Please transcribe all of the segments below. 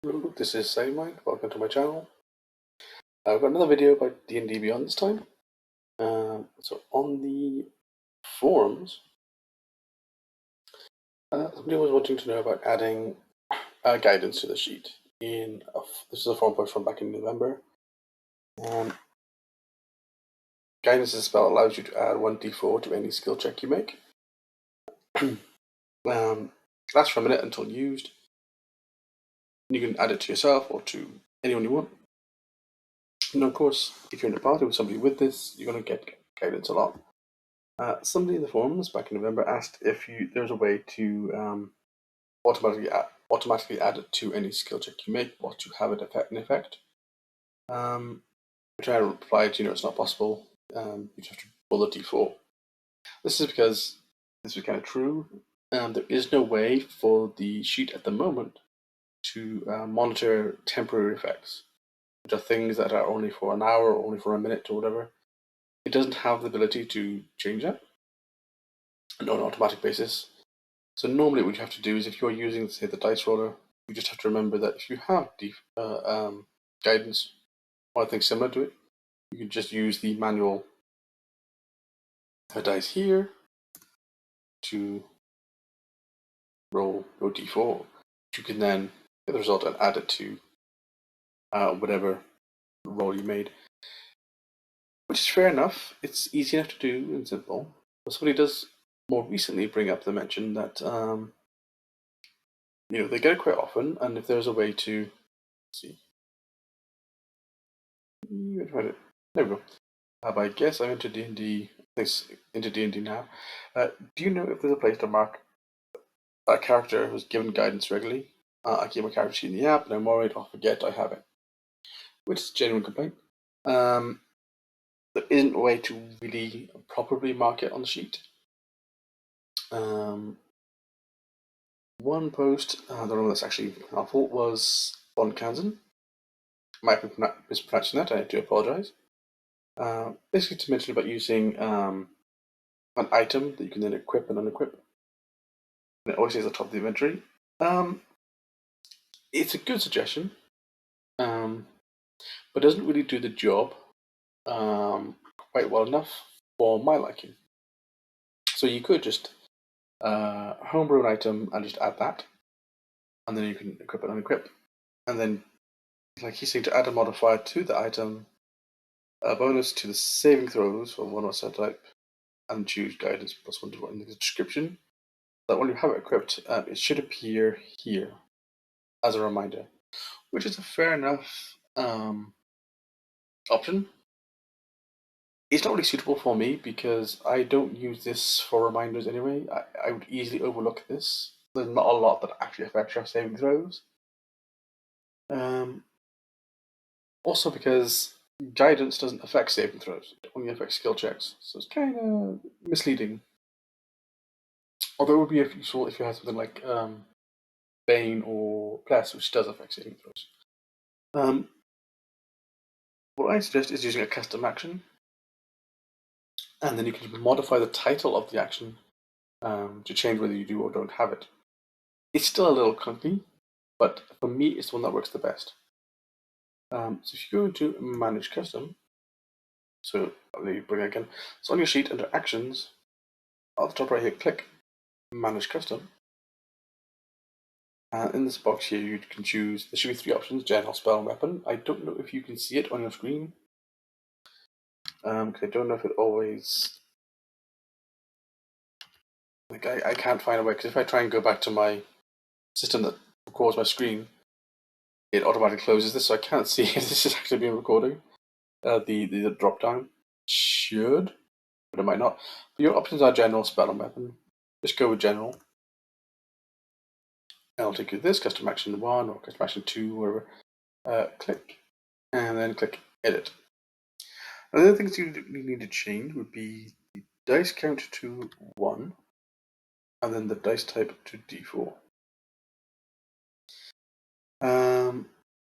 Hello, this is SaveMind. Welcome to my channel. I've got another video about D&D Beyond this time. So on the forums, somebody was wanting to know about adding guidance to the sheet. This is a forum post from back in November. Guidance is a spell that allows you to add 1d4 to any skill check you make. Lasts for a minute until used. You can add it to yourself or to anyone you want. And of course, if you're in a party with somebody with this, you're going to get guidance a lot. Somebody in the forums back in November asked if there's a way to automatically add it to any skill check you make, or to have it in effect. Which I replied, it's not possible. You just have to roll a d4. This is because this is kind of true. There is no way for the sheet at the moment to monitor temporary effects, which are things that are only for an hour or only for a minute or whatever. It doesn't have the ability to change that on an automatic basis. So normally what you have to do is, if you're using, say, the dice roller, you just have to remember that if you have guidance or anything similar to it, you can just use the manual dice here to roll your d4. You can then get the result and add it to whatever roll you made, which is fair enough. It's easy enough to do and simple. But somebody does more recently bring up the mention that they get it quite often, and if there's a way to see, there we go. I guess I'm into D&D. Into D&D now. Do you know if there's a place to mark a character who's given guidance regularly? I keep my character sheet in the app, and I'm worried I'll forget I have it, which is a genuine complaint. There isn't a way to really properly mark it on the sheet. One post, the one that's actually helpful, was Von Kansen. Might be mispronouncing that, I do apologize. Basically to mention about using an item that you can then equip and unequip. And it always stays at the top of the inventory. It's a good suggestion, but doesn't really do the job quite well enough for my liking. So you could just homebrew an item and just add that, and then you can equip and unequip. And then, like he's saying, to add a modifier to the item, a bonus to the saving throws for one or set type, and choose guidance plus 1 to 1 in the description. That when you have it equipped, it should appear here as a reminder, which is a fair enough option. It's not really suitable for me because I don't use this for reminders anyway. I would easily overlook this. There's not a lot that actually affects your saving throws. Also because guidance doesn't affect saving throws, it only affects skill checks, so it's kind of misleading. Although it would be useful if you had something like Bane or Bless, which does affect saving throws. What I suggest is using a custom action, and then you can modify the title of the action to change whether you do or don't have it. It's still a little clunky, but for me, it's the one that works the best. So if you go into Manage Custom, so let me bring it again. So on your sheet under Actions, at the top right here, click Manage Custom. In this box here, you can choose, there should be 3 options: General, Spell, and Weapon. I don't know if you can see it on your screen, because I don't know if it always... Like, I can't find a way, because if I try and go back to my system that records my screen, it automatically closes this, so I can't see if this is actually being recorded. The drop down should, but it might not. But your options are General, Spell, and Weapon. Just go with General. And I'll take you to this, Custom Action 1 or Custom Action 2, whatever. Click, and then click Edit. Now, the other things you need to change would be the dice count to 1, and then the dice type to D4.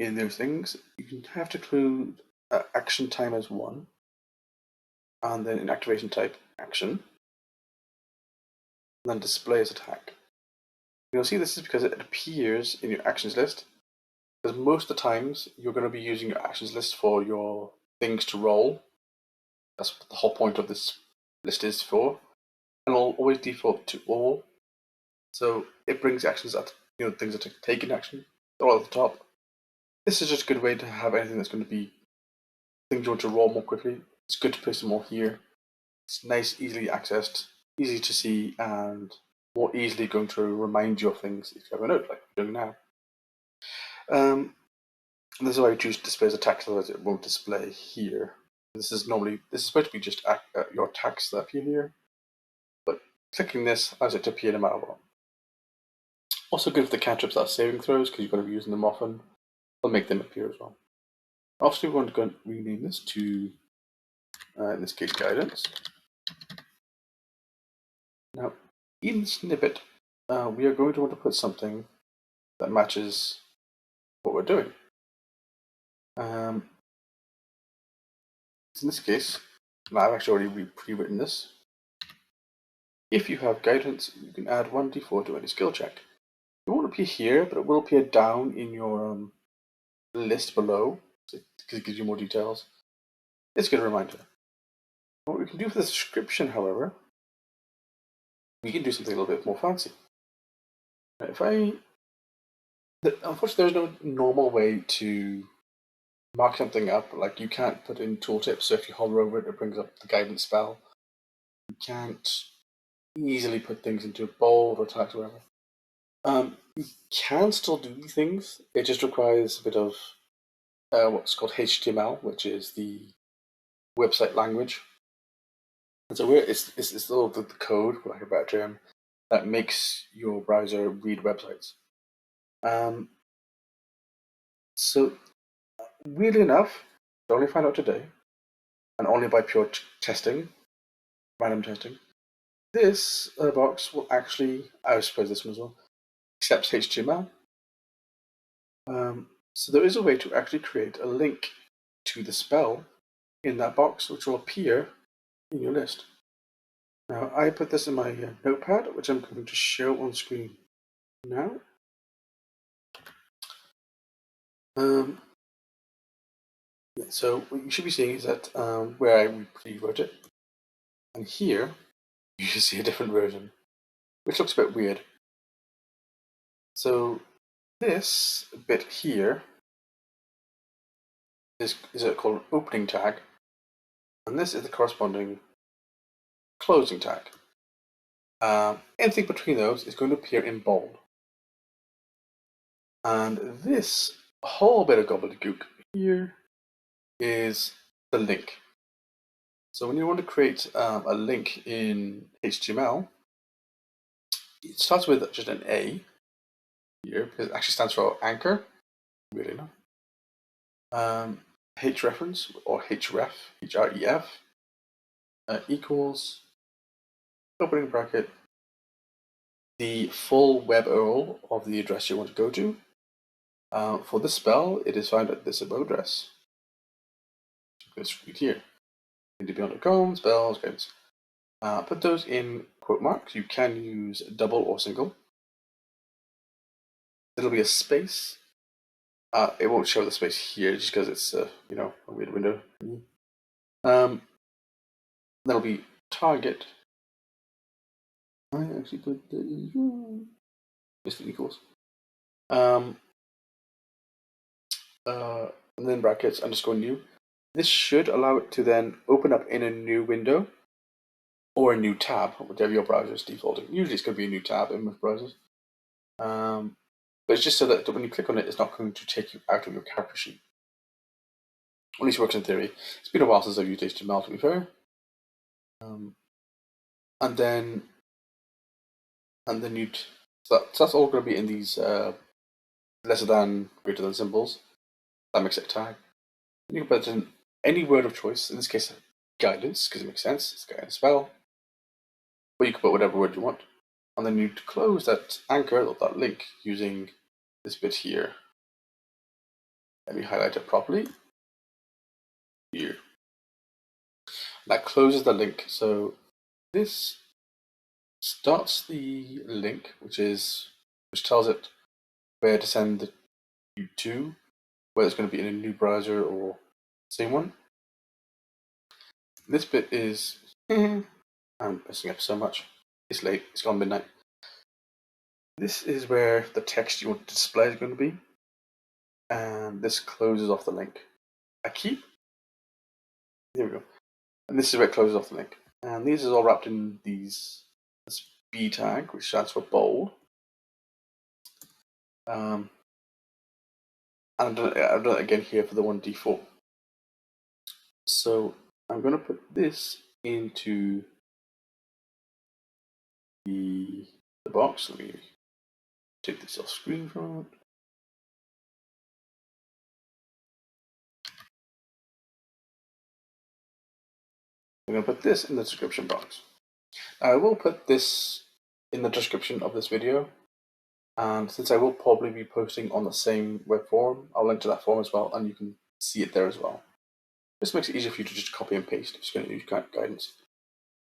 In those things, you can have to include action time as 1, and then in activation type, action, and then display as attack. You'll see this is because it appears in your actions list because most of the times you're going to be using your actions list for your things to roll. That's what the whole point of this list is for, and it'll always default to all. So it brings actions that things that are taken action all at the top. This is just a good way to have anything that's going to be things you want to roll more quickly. It's good to place them all here. It's nice, easily accessed, easy to see, and more easily going to remind you of things if you have a note, like we're doing now. This is why we choose display as a text, otherwise it won't display here. This is supposed to be just your text that appear here, but clicking this allows it to appear no matter what. Also good for the cantrips that are saving throws, because you're going to be using them often. They'll make them appear as well. Obviously, we're going to go and rename this to, in this case, guidance. Now, in the snippet, we are going to want to put something that matches what we're doing. In this case, I've actually already pre-written this. If you have guidance, you can add 1d4 to any skill check. It won't appear here, but it will appear down in your list below, because it gives you more details. It's a good reminder. What we can do for the description, however, we can do something a little bit more fancy. Unfortunately, there's no normal way to mark something up. Like, you can't put in tooltips, so if you hover over it, it brings up the guidance spell. You can't easily put things into bold or text or whatever. You can still do things. It just requires a bit of what's called HTML, which is the website language. And so it's the code, for lack of a better term, that makes your browser read websites. So, weirdly enough, I only found out today, and only by pure testing, random testing, this box will actually, I suppose this one as well, accepts HTML. So there is a way to actually create a link to the spell in that box, which will appear in your list. Now, I put this in my notepad, which I'm going to show on screen now. Yeah, so what you should be seeing is that where I pre-wrote it, and here you should see a different version, which looks a bit weird. So this bit here is called an opening tag, and this is the corresponding closing tag. Anything between those is going to appear in bold. And this whole bit of gobbledygook here is the link. So when you want to create a link in HTML, it starts with just an A here, because it actually stands for anchor, really not. Href or href, href, equals opening bracket, the full web URL of the address you want to go to. For this spell, it is found at this above address. Let's read here. ndbeyond.com, spells, guidance. Put those in quote marks. You can use double or single. There'll be a space. It won't show the space here just because it's a weird window. There'll be target. I actually put the equals. And then brackets underscore new. This should allow it to then open up in a new window or a new tab, whatever your browser is defaulting. Usually it's going to be a new tab in most browsers. But it's just so that when you click on it, it's not going to take you out of your character sheet. At least it works in theory. It's been a while since I've used HTML, to be fair. And then so that's all going to be in these lesser than, greater than symbols. That makes it a tag. And you can put in any word of choice, in this case, guidance, because it makes sense. It's a guidance spell. But you can put whatever word you want. And then you close that anchor, or that link, using this bit here. Let me highlight it properly. Here. That closes the link. So this starts the link, which tells it where to send View 2, whether it's going to be in a new browser or same one. This bit is I'm messing up so much. It's late. It's gone midnight. This is where the text you want to display is going to be, and this closes off the link. Here we go. And this is where it closes off the link. And these is all wrapped in this B tag, which stands for bold. And I've done it again here for the 1D4. So I'm going to put this into the box. Let me take this off screen for a moment. I'm going to put this in the description box. I will put this in the description of this video, and since I will probably be posting on the same web forum, I'll link to that forum as well, and you can see it there as well. This makes it easier for you to just copy and paste if you're going to use guidance.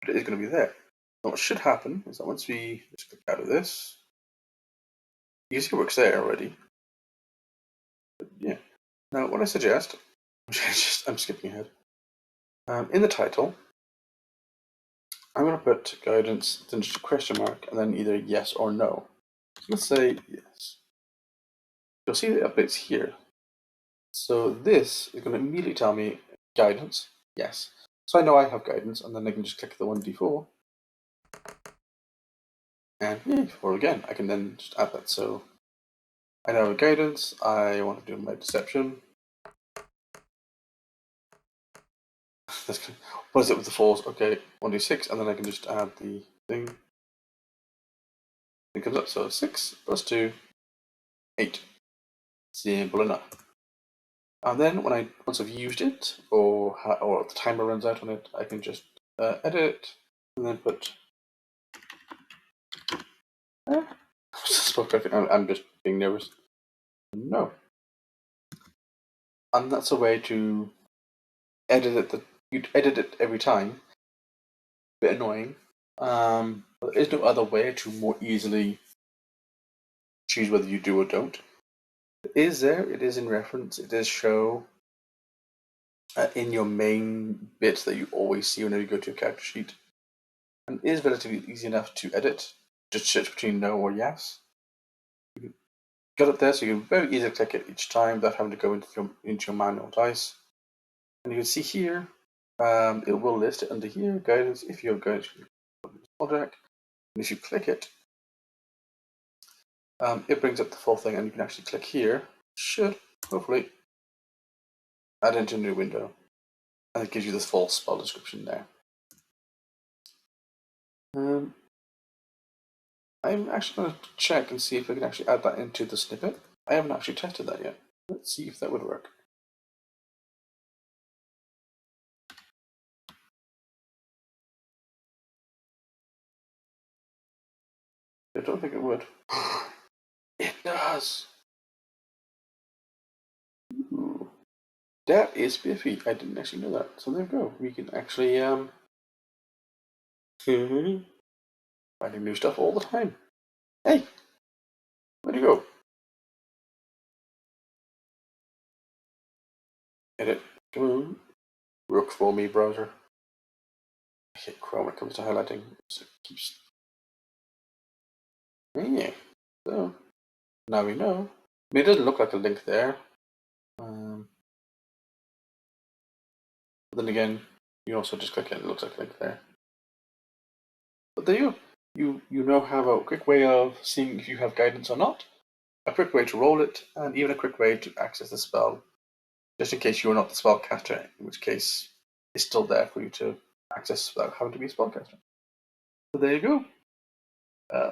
But it is going to be there. Now what should happen is that once we just click out of this, you see it works there already. But yeah. Now what I suggest, I'm skipping ahead. In the title, I'm going to put guidance, then just a question mark, and then either yes or no. So let's say yes. You'll see the updates here. So this is going to immediately tell me guidance, yes. So I know I have guidance, and then I can just click the 1D4. And yeah, for again, I can then just add that. So I now have guidance, I want to do my deception. What is it with the falls? Okay, 1D6, and then I can just add the thing. It comes up, so 6 plus 2, 8. Simple enough. And then once I've used it, or the timer runs out on it, I can just edit it, and then put I'm just being nervous. No. And that's a way to edit it. You'd edit it every time. Bit annoying. But there is no other way to more easily choose whether you do or don't. It is there. It is in reference. It does show in your main bits that you always see whenever you go to a character sheet. And it is relatively easy enough to edit. Just switch between no or yes. You got it there, so you can very easily click it each time without having to go into your manual dice. And you can see here, it will list it under here, guidance, if you have guidance for the project. And if you click it, it brings up the full thing, and you can actually click here. Should hopefully add into a new window, and it gives you this full spell description there. I'm actually going to check and see if I can actually add that into the snippet. I haven't actually tested that yet. Let's see if that would work. I don't think it would. It does! Ooh. That is spiffy. I didn't actually know that. So there we go. We can actually finding new stuff all the time. Hey! Where'd you go? Edit. Come on. Work for me, browser. I hate Chrome when it comes to highlighting. So it keeps. Yeah. So now we know. I mean, it doesn't look like a link there. But then again, you also just click it, it looks like a link there. But there you go. You now have a quick way of seeing if you have guidance or not, a quick way to roll it, and even a quick way to access the spell, just in case you are not the spellcaster, in which case it's still there for you to access without having to be a spellcaster. So there you go.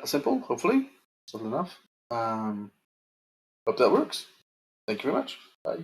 Simple, hopefully. Simple enough. Hope that works. Thank you very much. Bye.